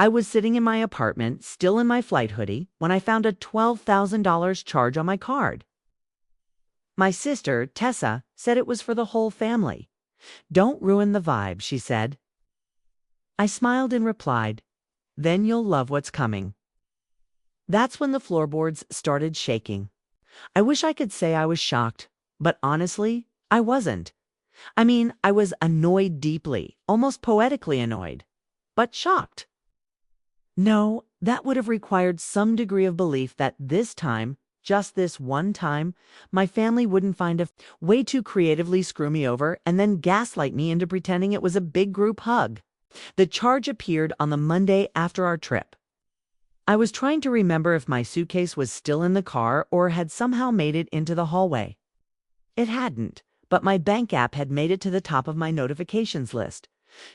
I was sitting in my apartment, still in my flight hoodie, when I found a $12,000 charge on my card. My sister, Tessa, said it was for the whole family. "Don't ruin the vibe," she said. I smiled and replied, "Then you'll love what's coming." That's when the floorboards started shaking. I wish I could say I was shocked, but honestly, I wasn't. I mean, I was annoyed deeply, almost poetically annoyed, but shocked. No, that would have required some degree of belief that this time, just this one time, my family wouldn't find a way to creatively screw me over and then gaslight me into pretending it was a big group hug. The charge appeared on the Monday after our trip. I was trying to remember if my suitcase was still in the car or had somehow made it into the hallway. It hadn't, but my bank app had made it to the top of my notifications list.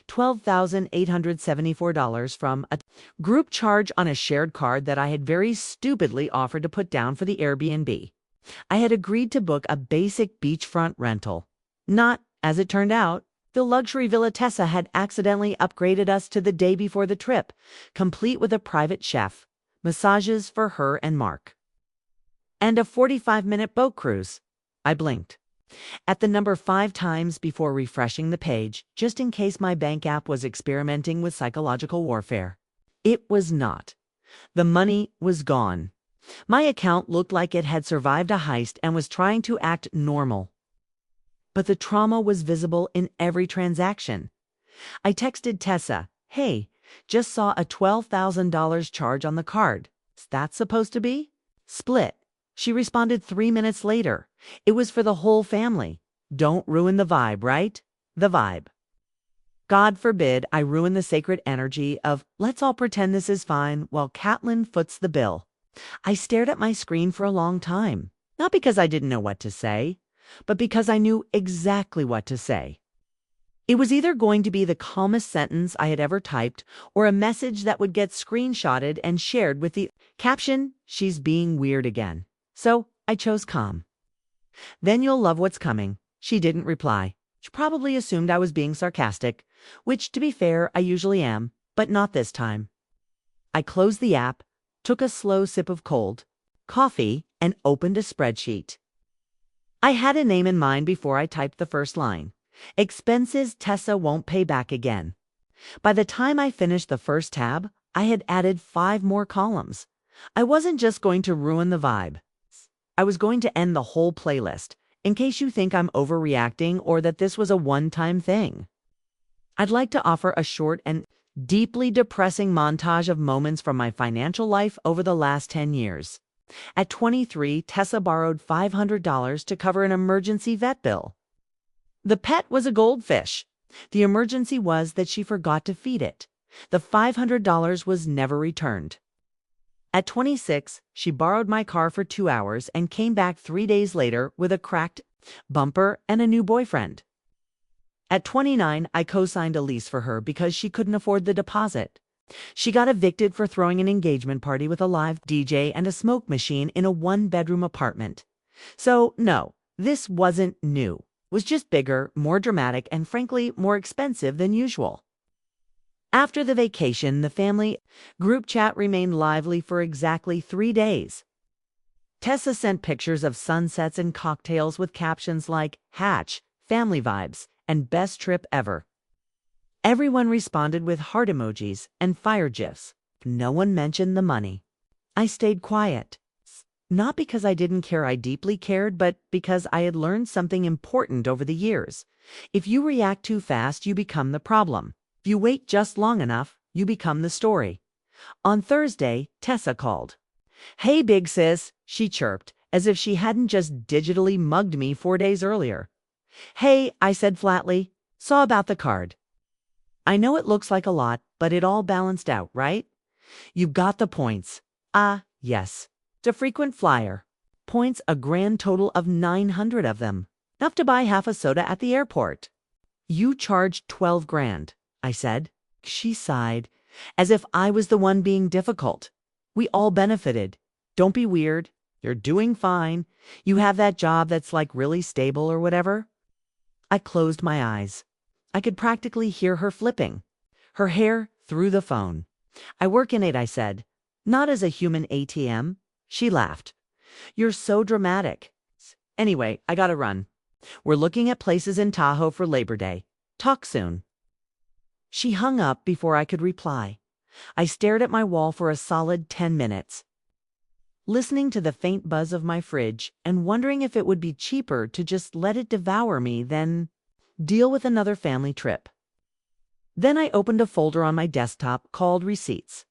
$12,874 from a group charge on a shared card that I had very stupidly offered to put down for the Airbnb. I had agreed to book a basic beachfront rental. Not, as it turned out, the luxury Villa Tessa had accidentally upgraded us to the day before the trip, complete with a private chef, massages for her and Mark, and a 45-minute boat cruise. I blinked at the number 5 times before refreshing the page, just in case my bank app was experimenting with psychological warfare. It was not. The money was gone. My account looked like it had survived a heist and was trying to act normal. But the trauma was visible in every transaction. I texted Tessa, "Hey, just saw a $12,000 charge on the card. Is that supposed to be split?" She responded 3 minutes later. "It was for the whole family. Don't ruin the vibe, right? The vibe." God forbid I ruin the sacred energy of "let's all pretend this is fine while Catelyn foots the bill." I stared at my screen for a long time, not because I didn't know what to say, but because I knew exactly what to say. It was either going to be the calmest sentence I had ever typed or a message that would get screenshotted and shared with the caption, "She's being weird again." So I chose calm. "Then you'll love what's coming." She didn't reply. She probably assumed I was being sarcastic, which, to be fair, I usually am, but not this time. I closed the app, took a slow sip of cold coffee, and opened a spreadsheet. I had a name in mind before I typed the first line. Expenses Tessa won't pay back again. By the time I finished the first tab, I had added 5 more columns. I wasn't just going to ruin the vibe. I was going to end the whole playlist, in case you think I'm overreacting or that this was a one-time thing. I'd like to offer a short and deeply depressing montage of moments from my financial life over the last 10 years. At 23, Tessa borrowed $500 to cover an emergency vet bill. The pet was a goldfish. The emergency was that she forgot to feed it. The $500 was never returned. At 26, she borrowed my car for 2 hours and came back 3 days later with a cracked bumper and a new boyfriend. At 29, I co-signed a lease for her because she couldn't afford the deposit. She got evicted for throwing an engagement party with a live DJ and a smoke machine in a 1-bedroom apartment. So, no, this wasn't new. It was just bigger, more dramatic, and frankly, more expensive than usual. After the vacation, the family group chat remained lively for exactly 3 days. Tessa sent pictures of sunsets and cocktails with captions like "Hatch, family vibes," and "best trip ever." Everyone responded with heart emojis and fire gifs. No one mentioned the money. I stayed quiet. Not because I didn't care, I deeply cared, but because I had learned something important over the years. If you react too fast, you become the problem. If you wait just long enough, you become the story. On Thursday, Tessa called. "Hey, big sis," she chirped, as if she hadn't just digitally mugged me 4 days earlier. "Hey," I said flatly. "Saw about the card. I know it looks like a lot, but it all balanced out, right? You've got the points." "Ah, yes. It's a frequent flyer. Points, a grand total of 900 of them. Enough to buy half a soda at the airport." "You charged 12 grand, I said. She sighed, as if I was the one being difficult. "We all benefited. Don't be weird. You're doing fine. You have that job that's like really stable or whatever." I closed my eyes. I could practically hear her flipping her hair through the phone. I work in it, I said. Not as a human ATM. She laughed. You're so dramatic. Anyway, I gotta run. We're looking at places in Tahoe for Labor Day. Talk soon. She hung up before I could reply. I stared at my wall for a solid 10 minutes, listening to the faint buzz of my fridge and wondering if it would be cheaper to just let it devour me than deal with another family trip. Then I opened a folder on my desktop called Receipts.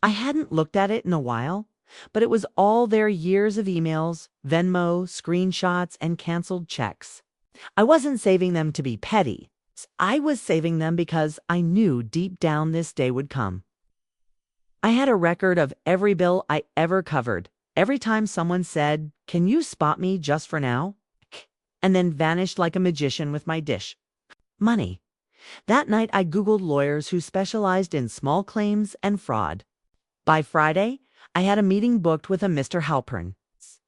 I hadn't looked at it in a while, but it was all their years of emails, Venmo, screenshots, and canceled checks. I wasn't saving them to be petty. I was saving them because I knew deep down this day would come. I had a record of every bill I ever covered. Every time someone said, "Can you spot me just for now?" and then vanished like a magician with my dish. Money. That night I Googled lawyers who specialized in small claims and fraud. By Friday, I had a meeting booked with a Mr. Halpern,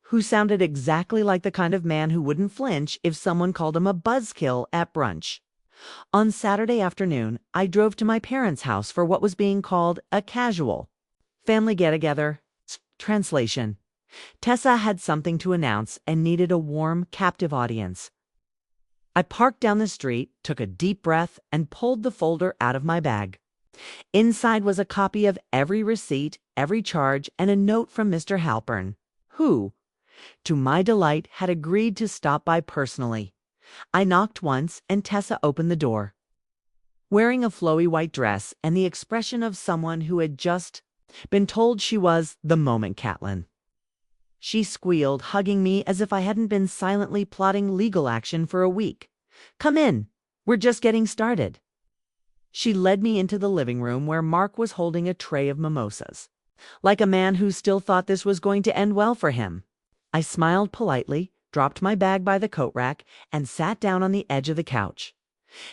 who sounded exactly like the kind of man who wouldn't flinch if someone called him a buzzkill at brunch. On Saturday afternoon, I drove to my parents' house for what was being called a casual family get-together. Translation: Tessa had something to announce and needed a warm, captive audience. I parked down the street, took a deep breath, and pulled the folder out of my bag. Inside was a copy of every receipt, every charge, and a note from Mr. Halpern, who, to my delight, had agreed to stop by personally. I knocked once, and Tessa opened the door, wearing a flowy white dress and the expression of someone who had just been told she was the moment Catlin. She squealed, hugging me as if I hadn't been silently plotting legal action for a week. "Come in. We're just getting started." She led me into the living room where Mark was holding a tray of mimosas, like a man who still thought this was going to end well for him. I smiled politely, dropped my bag by the coat rack, and sat down on the edge of the couch.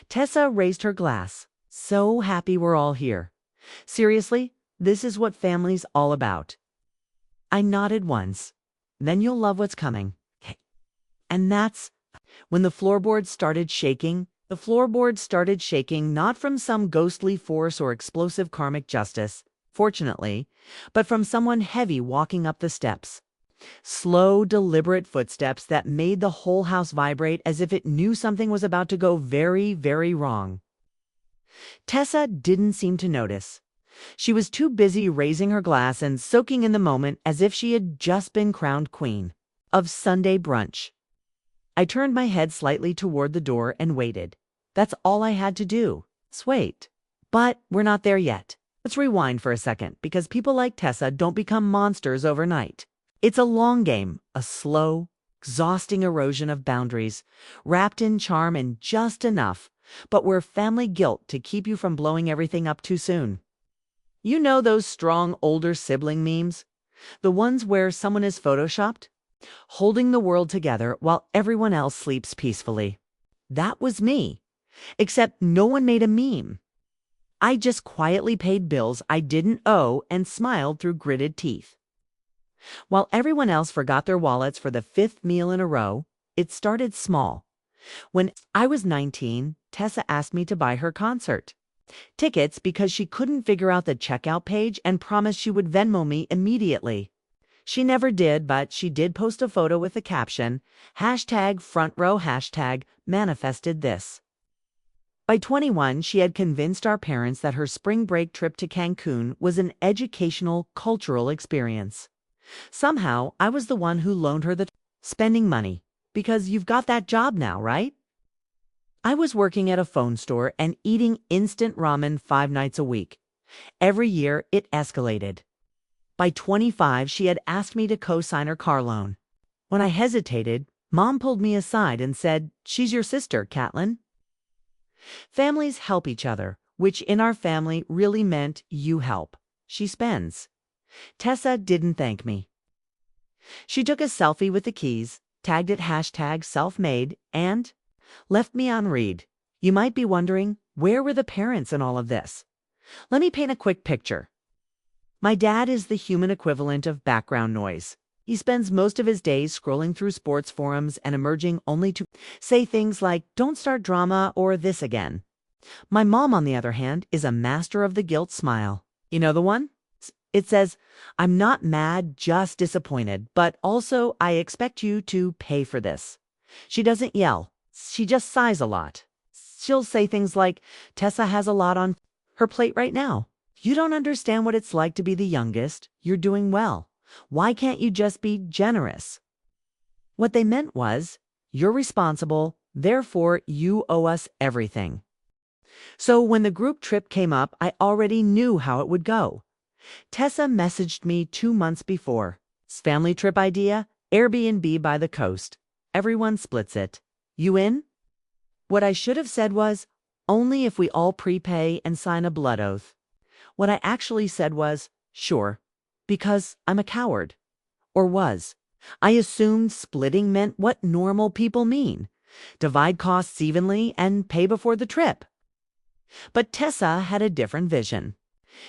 Tessa raised her glass. "So happy we're all here. Seriously, this is what family's all about." I nodded once. "Then you'll love what's coming." And that's when the floorboards started shaking. The floorboards started shaking not from some ghostly force or explosive karmic justice, fortunately, but from someone heavy walking up the steps. Slow, deliberate footsteps that made the whole house vibrate as if it knew something was about to go very, very wrong. Tessa didn't seem to notice. She was too busy raising her glass and soaking in the moment as if she had just been crowned queen of Sunday brunch. I turned my head slightly toward the door and waited. That's all I had to do. Wait. But we're not there yet. Let's rewind for a second, because people like Tessa don't become monsters overnight. It's a long game, a slow, exhausting erosion of boundaries, wrapped in charm and just enough, but where family guilt to keep you from blowing everything up too soon. You know those strong older sibling memes? The ones where someone is photoshopped, holding the world together while everyone else sleeps peacefully. That was me, except no one made a meme. I just quietly paid bills I didn't owe and smiled through gritted teeth. While everyone else forgot their wallets for the 5th meal in a row, it started small. When I was 19, Tessa asked me to buy her concert tickets because she couldn't figure out the checkout page and promised she would Venmo me immediately. She never did, but she did post a photo with the caption, #FrontRow, #manifested this. By 21, she had convinced our parents that her spring break trip to Cancun was an educational, cultural experience. Somehow, I was the one who loaned her the spending money, because you've got that job now, right? I was working at a phone store and eating instant ramen 5 nights a week. Every year, it escalated. By 25, she had asked me to co-sign her car loan. When I hesitated, Mom pulled me aside and said, "She's your sister, Catlin." Families help each other, which in our family really meant you help. She spends. Tessa didn't thank me. She took a selfie with the keys, tagged it #selfmade, and left me on read. You might be wondering, where were the parents in all of this? Let me paint a quick picture. My dad is the human equivalent of background noise. He spends most of his days scrolling through sports forums and emerging only to say things like, "Don't start drama," or "this again." My mom, on the other hand, is a master of the guilt smile. You know the one? It says, I'm not mad, just disappointed, but also I expect you to pay for this. She doesn't yell. She just sighs a lot. She'll say things like, Tessa has a lot on her plate right now. You don't understand what it's like to be the youngest. You're doing well. Why can't you just be generous? What they meant was, you're responsible, therefore you owe us everything. So when the group trip came up, I already knew how it would go. Tessa messaged me 2 months before. Family trip idea, Airbnb by the coast. Everyone splits it. You in? What I should have said was, only if we all prepay and sign a blood oath. What I actually said was, sure, because I'm a coward. Or was. I assumed splitting meant what normal people mean. Divide costs evenly and pay before the trip. But Tessa had a different vision.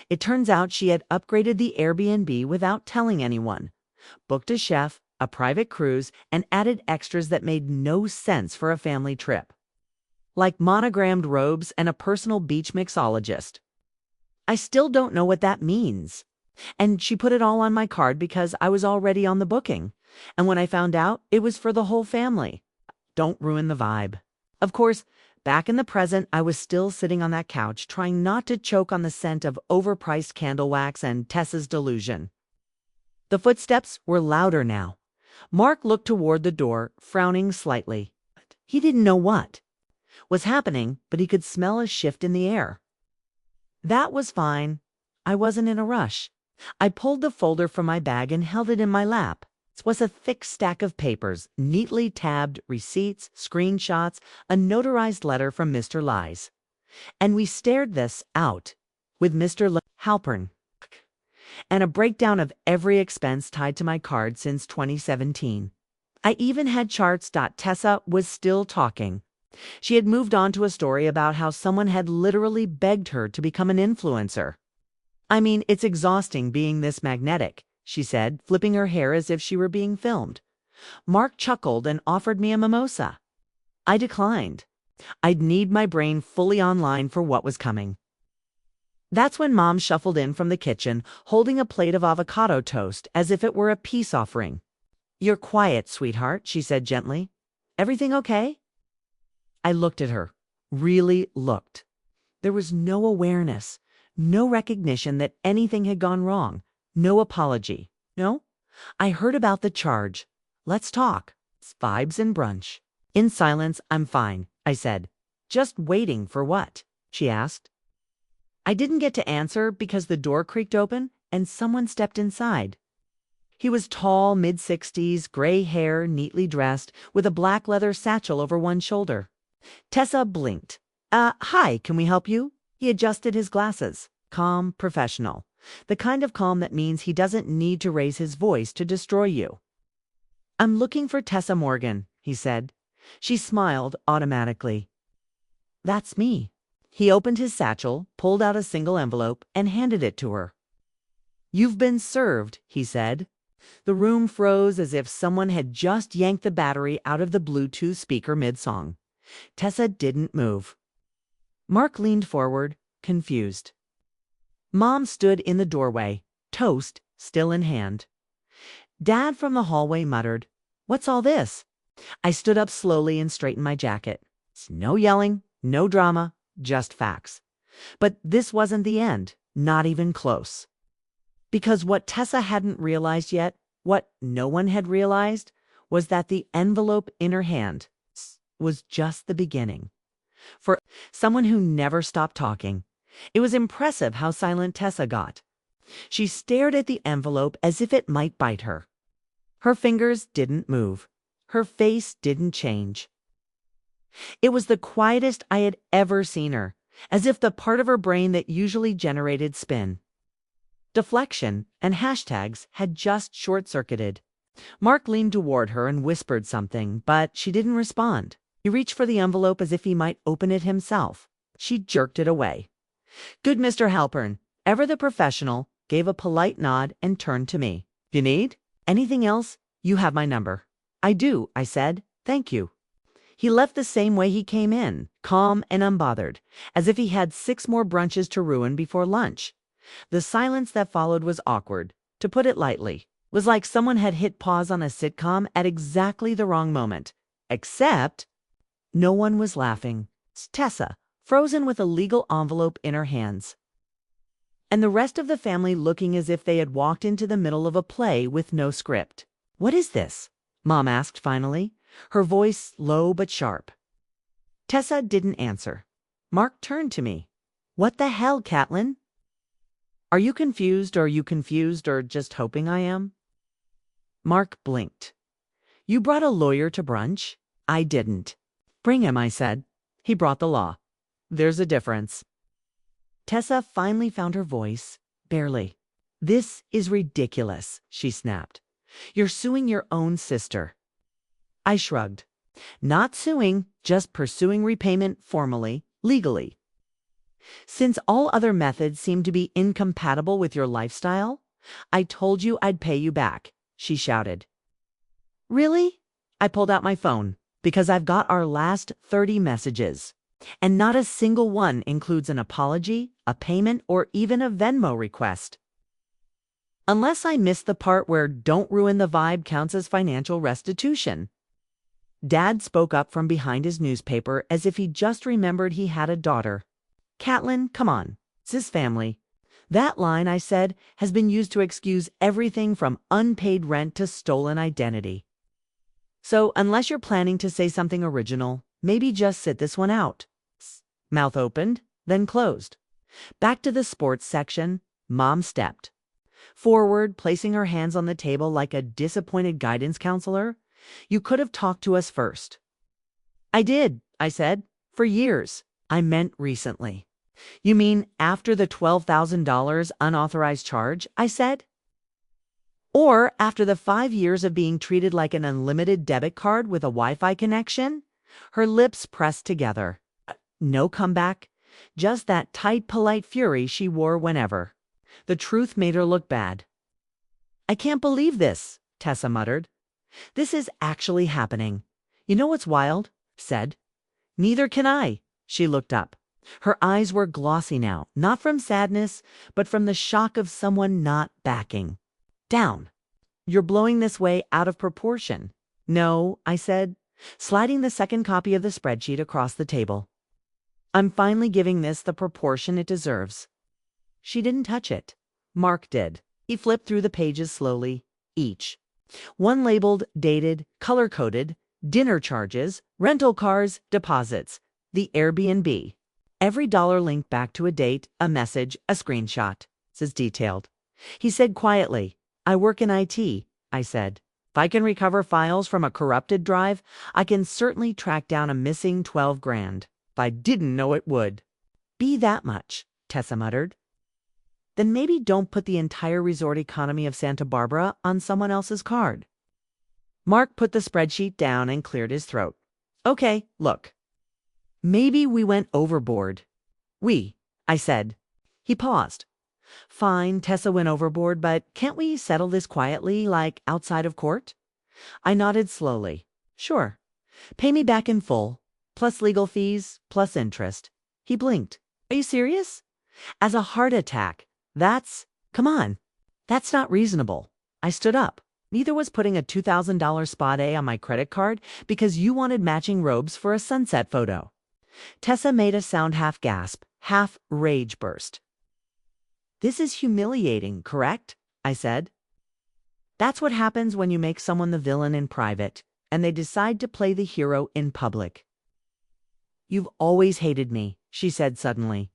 It turns out she had upgraded the Airbnb without telling anyone, booked a chef, a private cruise, and added extras that made no sense for a family trip, like monogrammed robes and a personal beach mixologist. I still don't know what that means. And she put it all on my card because I was already on the booking. And when I found out, it was for the whole family. Don't ruin the vibe. Of course, back in the present, I was still sitting on that couch, trying not to choke on the scent of overpriced candle wax and Tessa's delusion. The footsteps were louder now. Mark looked toward the door, frowning slightly. He didn't know what was happening, but he could smell a shift in the air. That was fine. I wasn't in a rush. I pulled the folder from my bag and held it in my lap. It was a thick stack of papers, neatly tabbed, receipts, screenshots, a notarized letter from Mr. Lies. And we stared this out with Mr. Halpern, and a breakdown of every expense tied to my card since 2017. I even had charts. Tessa was still talking. She had moved on to a story about how someone had literally begged her to become an influencer. I mean, it's exhausting being this magnetic, she said, flipping her hair as if she were being filmed. Mark chuckled and offered me a mimosa. I declined. I'd need my brain fully online for what was coming. That's when Mom shuffled in from the kitchen, holding a plate of avocado toast as if it were a peace offering. You're quiet, sweetheart, she said gently. Everything okay? I looked at her, really looked. There was no awareness, no recognition that anything had gone wrong, no apology. No? I heard about the charge. Let's talk. It's vibes and brunch. In silence, I'm fine, I said. Just waiting for what? She asked. I didn't get to answer because the door creaked open and someone stepped inside. He was tall, mid-60s, gray hair, neatly dressed, with a black leather satchel over one shoulder. Tessa blinked. Hi, can we help you? He adjusted his glasses. Calm, professional. The kind of calm that means he doesn't need to raise his voice to destroy you. I'm looking for Tessa Morgan, he said. She smiled automatically. That's me. He opened his satchel, pulled out a single envelope, and handed it to her. You've been served, he said. The room froze as if someone had just yanked the battery out of the Bluetooth speaker mid-song. Tessa didn't move. Mark leaned forward, confused. Mom stood in the doorway, toast still in hand. Dad from the hallway muttered, "What's all this?" I stood up slowly and straightened my jacket. No yelling, no drama, just facts. But this wasn't the end, not even close. Because what Tessa hadn't realized yet, what no one had realized, was that the envelope in her hand was just the beginning. For someone who never stopped talking, it was impressive how silent Tessa got. She stared at the envelope as if it might bite her. Her fingers didn't move. Her face didn't change. It was the quietest I had ever seen her, as if the part of her brain that usually generated spin, deflection, and hashtags had just short-circuited. Mark leaned toward her and whispered something, but she didn't respond. He reached for the envelope as if he might open it himself. She jerked it away. Good Mr. Halpern, ever the professional, gave a polite nod and turned to me. You need anything else? You have my number. I do, I said. Thank you. He left the same way he came in, calm and unbothered, as if he had 6 more brunches to ruin before lunch. The silence that followed was awkward, to put it lightly. It was like someone had hit pause on a sitcom at exactly the wrong moment. Except no one was laughing. Tessa, frozen with a legal envelope in her hands, and the rest of the family looking as if they had walked into the middle of a play with no script. "What is this?" Mom asked finally, her voice low but sharp. Tessa didn't answer. Mark turned to me. "What the hell, Catelyn? Are you confused or just hoping I am?" Mark blinked. "You brought a lawyer to brunch?" "I didn't." "Bring him," I said. "He brought the law. There's a difference." Tessa finally found her voice, barely. "This is ridiculous," she snapped. "You're suing your own sister." I shrugged. "Not suing, just pursuing repayment formally, legally. Since all other methods seem to be incompatible with your lifestyle, I told you I'd pay you back," she shouted. "Really?" I pulled out my phone, "because I've got our last 30 messages. And not a single one includes an apology, a payment, or even a Venmo request. Unless I missed the part where 'don't ruin the vibe' counts as financial restitution." Dad spoke up from behind his newspaper as if he just remembered he had a daughter. "Catelyn, come on. It's his family." "That line," I said, "has been used to excuse everything from unpaid rent to stolen identity. So unless you're planning to say something original, maybe just sit this one out." Mouth opened, then closed. Back to the sports section, Mom stepped forward, placing her hands on the table like a disappointed guidance counselor. "You could have talked to us first." "I did," I said, "for years." "I meant recently." "You mean after the $12,000 unauthorized charge?" I said. "Or after the 5 years of being treated like an unlimited debit card with a Wi-Fi connection?" Her lips pressed together. No comeback, just that tight, polite fury she wore whenever. The truth made her look bad. "I can't believe this," Tessa muttered. "This is actually happening. You know what's wild?" said. "Neither can I." She looked up. Her eyes were glossy now, not from sadness, but from the shock of someone not backing down. "You're blowing this way out of proportion." "No," I said, sliding the second copy of the spreadsheet across the table. "I'm finally giving this the proportion it deserves." She didn't touch it. Mark did. He flipped through the pages slowly, each. One labeled, dated, color-coded, dinner charges, rental cars, deposits, the Airbnb. Every dollar linked back to a date, a message, a screenshot. This is detailed. He said quietly, "I work in IT," I said. "If I can recover files from a corrupted drive, I can certainly track down a missing 12 grand. If I didn't know it would." "Be that much," Tessa muttered. "Then maybe don't put the entire resort economy of Santa Barbara on someone else's card." Mark put the spreadsheet down and cleared his throat. "Okay, look. Maybe we went overboard." I said. He paused. "Fine, Tessa went overboard, but can't we settle this quietly, like outside of court?" I nodded slowly. "Sure. Pay me back in full, plus legal fees, plus interest." He blinked. "Are you serious?" "As a heart attack. Come on. That's not reasonable." I stood up. "Neither was putting a $2,000 spa day on my credit card because you wanted matching robes for a sunset photo." Tessa made a sound half gasp, half rage burst. "This is humiliating, correct?" I said. "That's what happens when you make someone the villain in private, and they decide to play the hero in public." "You've always hated me," she said suddenly.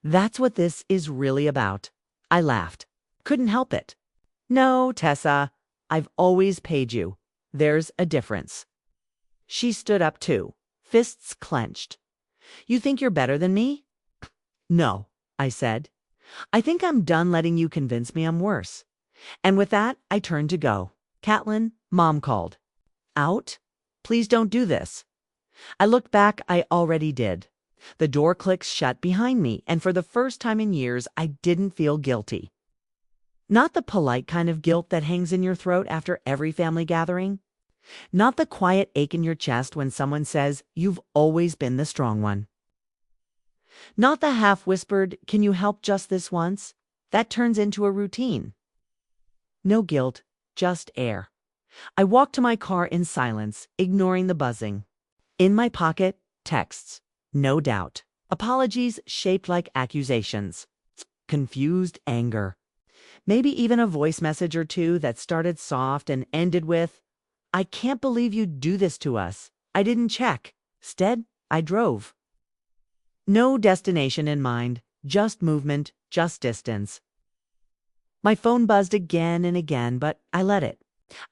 "That's what this is really about." I laughed. Couldn't help it. "No, Tessa, I've always paid you. There's a difference." She stood up too, fists clenched. "You think you're better than me?" "No," I said. "I think I'm done letting you convince me I'm worse." And with that, I turned to go. "Catelyn, Mom called." "Out? Please don't do this." I looked back. I already did. The door clicked shut behind me, and for the first time in years, I didn't feel guilty. Not the polite kind of guilt that hangs in your throat after every family gathering. Not the quiet ache in your chest when someone says, "You've always been the strong one." Not the half-whispered, "Can you help just this once?" that turns into a routine. No guilt, just air. I walked to my car in silence, ignoring the buzzing. In my pocket, texts. No doubt. Apologies shaped like accusations. Confused anger. Maybe even a voice message or two that started soft and ended with, "I can't believe you'd do this to us. I didn't check. Instead, I drove." No destination in mind, just movement, just distance. My phone buzzed again and again, but I let it.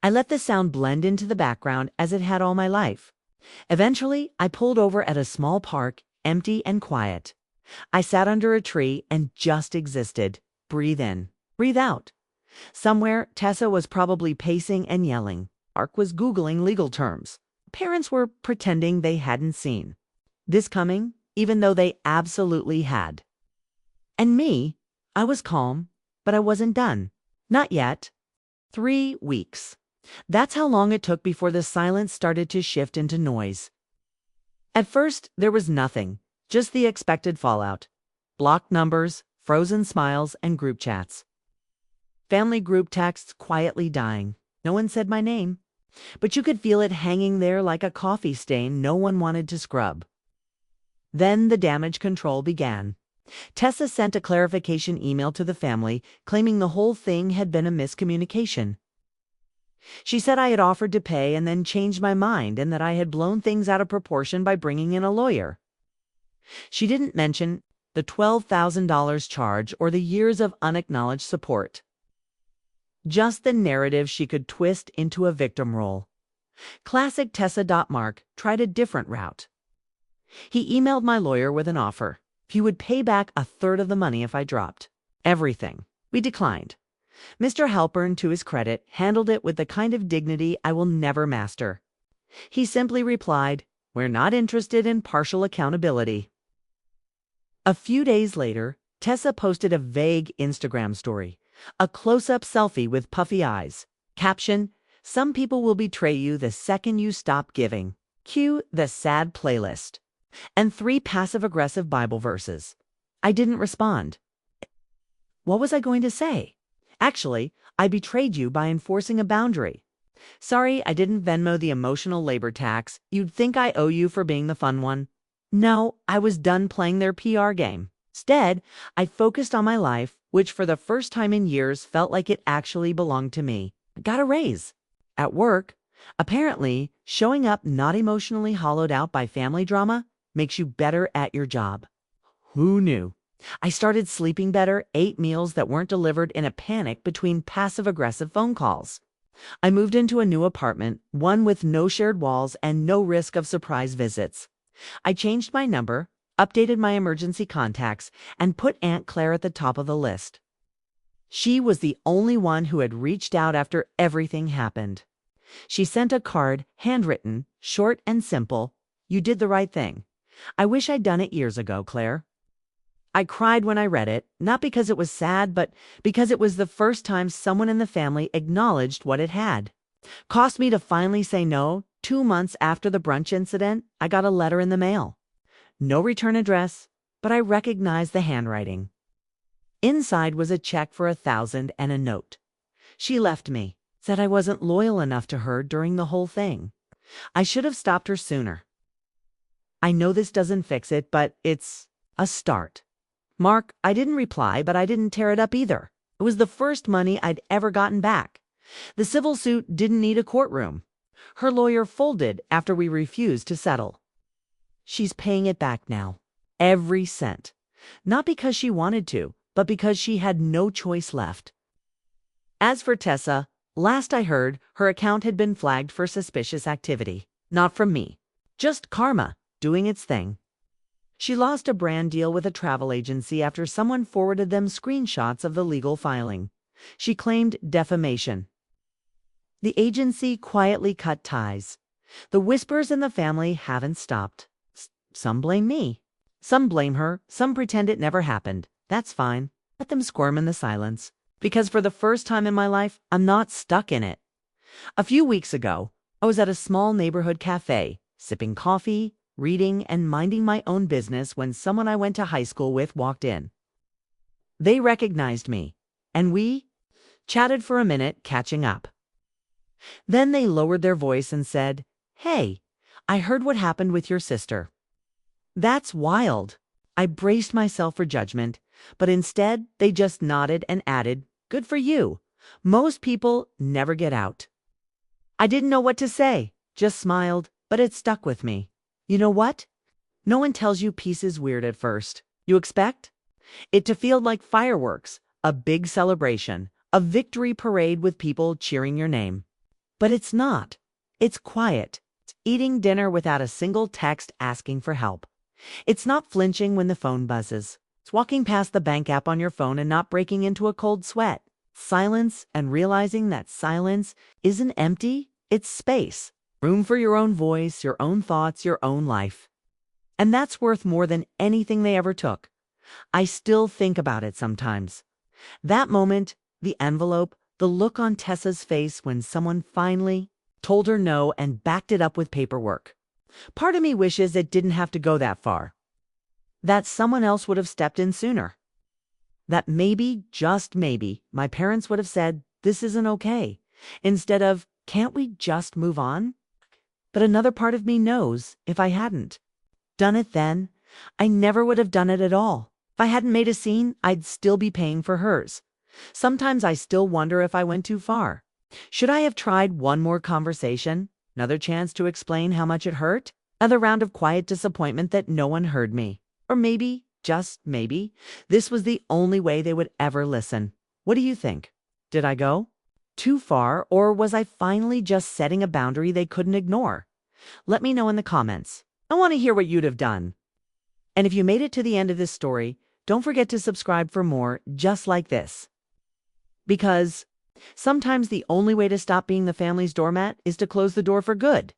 I let the sound blend into the background as it had all my life. Eventually, I pulled over at a small park, empty and quiet. I sat under a tree and just existed. Breathe in, breathe out. Somewhere, Tessa was probably pacing and yelling. Mark was Googling legal terms. Parents were pretending they hadn't seen this coming, even though they absolutely had. And me, I was calm, but I wasn't done. Not yet. 3 weeks. That's how long it took before the silence started to shift into noise. At first, there was nothing, just the expected fallout. Blocked numbers, frozen smiles, and group chats. Family group texts quietly dying. No one said my name, but you could feel it hanging there like a coffee stain no one wanted to scrub. Then the damage control began. Tessa sent a clarification email to the family, claiming the whole thing had been a miscommunication. She said I had offered to pay and then changed my mind and that I had blown things out of proportion by bringing in a lawyer. She didn't mention the $12,000 charge or the years of unacknowledged support. Just the narrative she could twist into a victim role. Classic Tessa. Mark tried a different route. He emailed my lawyer with an offer. He would pay back a third of the money if I dropped everything. We declined. Mr. Halpern, to his credit, handled it with the kind of dignity I will never master. He simply replied, "We're not interested in partial accountability." A few days later, Tessa posted a vague Instagram story, a close-up selfie with puffy eyes. Caption, "Some people will betray you the second you stop giving." Cue the sad playlist. And 3 passive-aggressive Bible verses. I didn't respond. What was I going to say? Actually, I betrayed you by enforcing a boundary. Sorry, I didn't Venmo the emotional labor tax. You'd think I owe you for being the fun one. No, I was done playing their PR game. Instead, I focused on my life, which for the first time in years felt like it actually belonged to me. I got a raise. At work, apparently, showing up not emotionally hollowed out by family drama makes you better at your job. Who knew? I started sleeping better, ate meals that weren't delivered in a panic between passive-aggressive phone calls. I moved into a new apartment, one with no shared walls and no risk of surprise visits. I changed my number, updated my emergency contacts, and put Aunt Claire at the top of the list. She was the only one who had reached out after everything happened. She sent a card, handwritten, short and simple. "You did the right thing. I wish I'd done it years ago, Claire." I cried when I read it, not because it was sad, but because it was the first time someone in the family acknowledged what it had. Cost me to finally say no. 2 months after the brunch incident, I got a letter in the mail. No return address, but I recognized the handwriting. Inside was a check for $1,000 and a note. She left me, said I wasn't loyal enough to her during the whole thing. I should have stopped her sooner. I know this doesn't fix it, but it's a start. Mark, I didn't reply, but I didn't tear it up either. It was the first money I'd ever gotten back. The civil suit didn't need a courtroom. Her lawyer folded after we refused to settle. She's paying it back now. Every cent. Not because she wanted to, but because she had no choice left. As for Tessa, last I heard, her account had been flagged for suspicious activity. Not from me. Just karma doing its thing. She lost a brand deal with a travel agency after someone forwarded them screenshots of the legal filing. She claimed defamation. The agency quietly cut ties. The whispers in the family haven't stopped. Some blame me. Some blame her. Some pretend it never happened. That's fine. Let them squirm in the silence. Because for the first time in my life, I'm not stuck in it. A few weeks ago, I was at a small neighborhood cafe, sipping coffee, reading, and minding my own business when someone I went to high school with walked in. They recognized me, and we chatted for a minute, catching up. Then they lowered their voice and said, "Hey, I heard what happened with your sister." That's wild. I braced myself for judgment, but instead they just nodded and added, "Good for you. Most people never get out." I didn't know what to say, just smiled, but it stuck with me. You know what? No one tells you peace is weird at first. You expect it to feel like fireworks, a big celebration, a victory parade with people cheering your name. But it's not. It's quiet. It's eating dinner without a single text asking for help. It's not flinching when the phone buzzes. It's walking past the bank app on your phone and not breaking into a cold sweat. Silence, and realizing that silence isn't empty, it's space. Room for your own voice, your own thoughts, your own life. And that's worth more than anything they ever took. I still think about it sometimes. That moment, the envelope, the look on Tessa's face when someone finally told her no and backed it up with paperwork. Part of me wishes it didn't have to go that far. That someone else would have stepped in sooner. That maybe, just maybe, my parents would have said, "This isn't okay," instead of, "Can't we just move on?" But another part of me knows if I hadn't done it then, I never would have done it at all. If I hadn't made a scene, I'd still be paying for hers. Sometimes I still wonder if I went too far. Should I have tried one more conversation? Another chance to explain how much it hurt? Another round of quiet disappointment that no one heard me? Or maybe, just maybe, this was the only way they would ever listen. What do you think? Did I go too far, or was I finally just setting a boundary they couldn't ignore? Let me know in the comments. I want to hear what you'd have done. And if you made it to the end of this story, don't forget to subscribe for more just like this. Because sometimes the only way to stop being the family's doormat is to close the door for good.